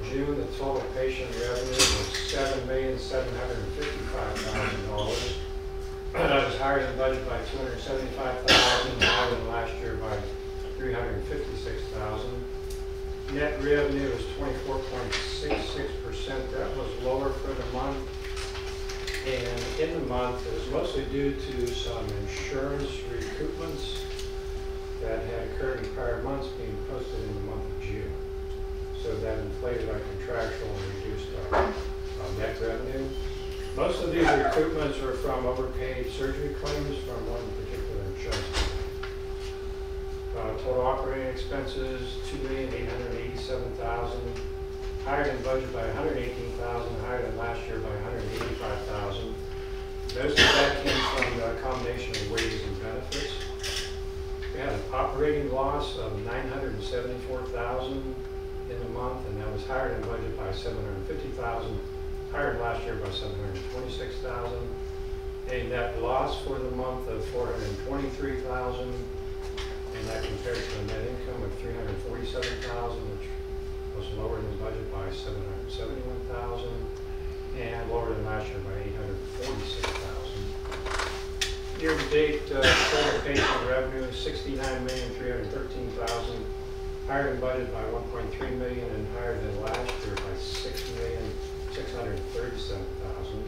June, the total patient revenue was $7,755,000. That was higher than budget by $275,000, higher than last year by $356,000. Net revenue was 24.66%. That was lower for the month. And in the month, it was mostly due to some insurance recoupments that had occurred in prior months being posted in the month of June. So that inflated our contractual and reduced our net revenue. Most of these recoupments were from overpaid surgery claims from one particular insurance company. Total operating expenses, $2,887,000, higher than budget by $118,000, higher than last year by $185,000. Most of that came from a combination of wages and benefits. We had an operating loss of $974,000 in the month, and that was higher than budget by $750,000, higher than last year by $726,000. A net loss for the month of $423,000, and that compared to a net income of $347,000, which was lower than budget by $771,000, and lower than last year by $846,000. Year-to-date total patient revenue is $69,313,000, higher than budget by $1.3 million, and higher than last year by $6,637,000.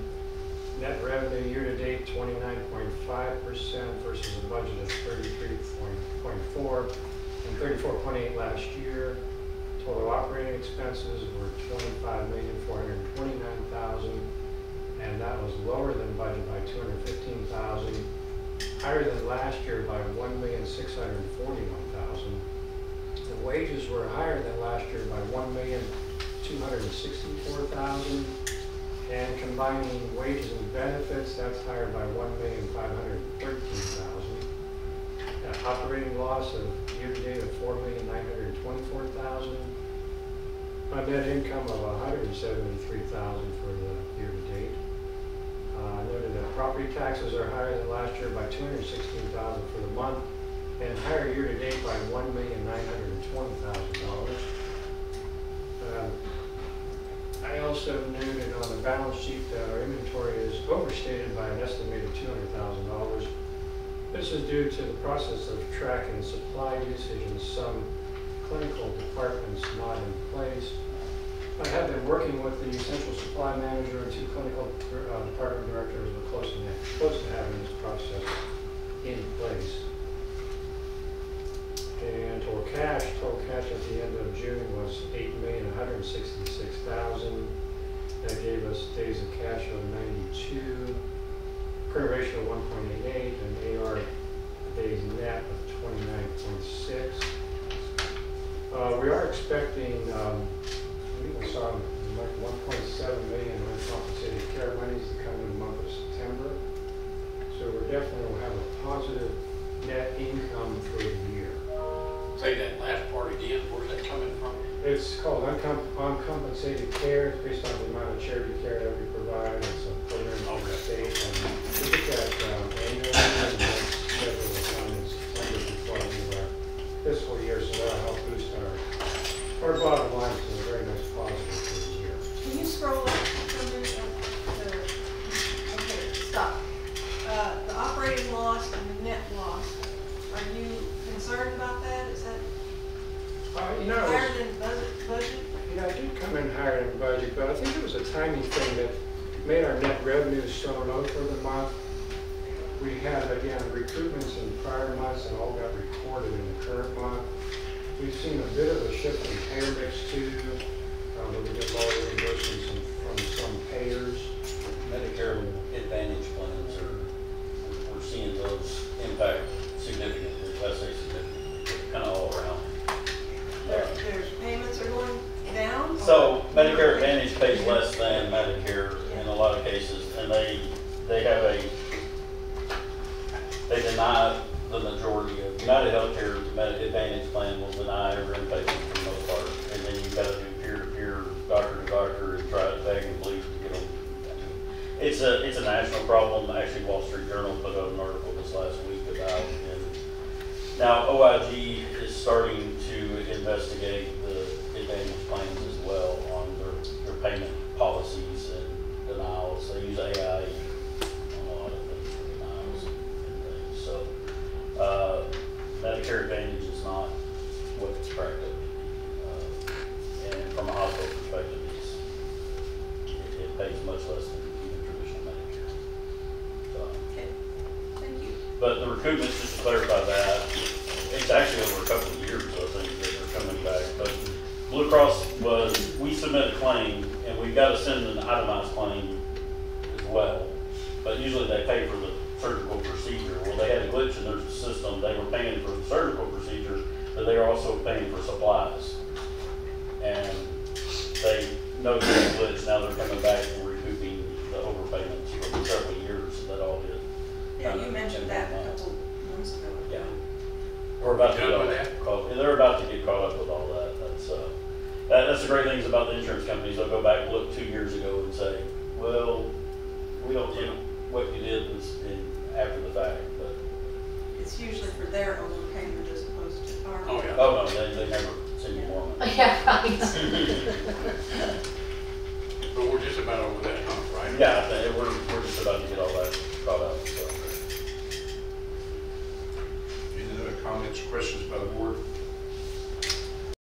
Net revenue year-to-date 29.5% versus a budget of 33.4 and 34.8 last year. Total operating expenses were $25,429,000, and that was lower than budget by $215,000, higher than last year by $1,641,000. The wages were higher than last year by $1,264,000, and combining wages and benefits, that's higher by $1,513,000. Operating loss of year-to-date of $4,924,000. A net income of $173,000 for the year-to-date. I noted that property taxes are higher than last year by $216,000 for the month, and higher year-to-date by $1,920,000. I also noted on the balance sheet that our inventory is overstated by an estimated $200,000. This is due to the process of tracking supply usage in some clinical departments not in place. I have been working with the central supply manager and two clinical department directors. We're close to having this process in place. And total cash at the end of June was $8,166,000. That gave us days of cash of 92, current ratio of 1.88, and AR days net of 29.6. We are expecting, we saw like 1.7 million uncompensated care monies to come in the month of September. So we're definitely will have a positive net income for the year. Say that last part again. Where's that coming from? It's called uncompensated care. It's based on the amount of charity care that we provide. It's a program from the state, and we look at annually, and then schedule the fund in September before the end of our fiscal year, so that'll help boost our bottom line to a very nice positive for the year. Can you scroll up from there? Okay, stop. The operating loss and the net loss. Are you concerned about that? Is that higher than budget? Yeah, I did come in higher than budget, but I think it was a timing thing that made our net revenue so low for the month. We had, again, recoupments in prior months and all got recorded in the current month. We've seen a bit of a shift in payer mix too, where we get lower reimbursements from some payers. Medicare Advantage plans we're seeing those impact significantly. I say significantly, kind of all around. Their payments are going down? So Medicare Advantage pays less than Medicare in a lot of cases, and they deny the majority of United Healthcare Advantage plan will deny every inpatient for the most part, and then you've got to do peer-to-peer, doctor-to-doctor, and try to beg and plead to get them. It's a national problem. Actually, Wall Street Journal put out an article this last week about it. Now, OIG is starting to investigate the Advantage plans as well on payment policies and denials. They use AI on a lot of things for denials and things. So, Medicare Advantage is not what it's cracked up to be. And from a hospital perspective, it pays much less than even traditional Medicare. So, Okay, thank you. but the recoupment, just to clarify that, it's actually over a couple of years, I think, that they're coming back. But Blue Cross we submit a claim, and we've got to send an itemized claim as well. But usually they pay for the surgical procedure. Well, they had a glitch in their system. They were paying for the surgical procedure, but they were also paying for supplies. And they noticed the glitch. Now they're coming back and recouping the overpayments for several years that all did. Yeah, you mentioned that a couple months ago. Yeah. We're about to Done with that? they're about to get caught up with all that. That's the great things about the insurance companies. They'll go back and look 2 years ago and say, well, we don't think what you did was after the fact, but. It's usually for their overpayment as opposed to ours. Oh, yeah. Oh, no, they never send you more money. Yeah, right.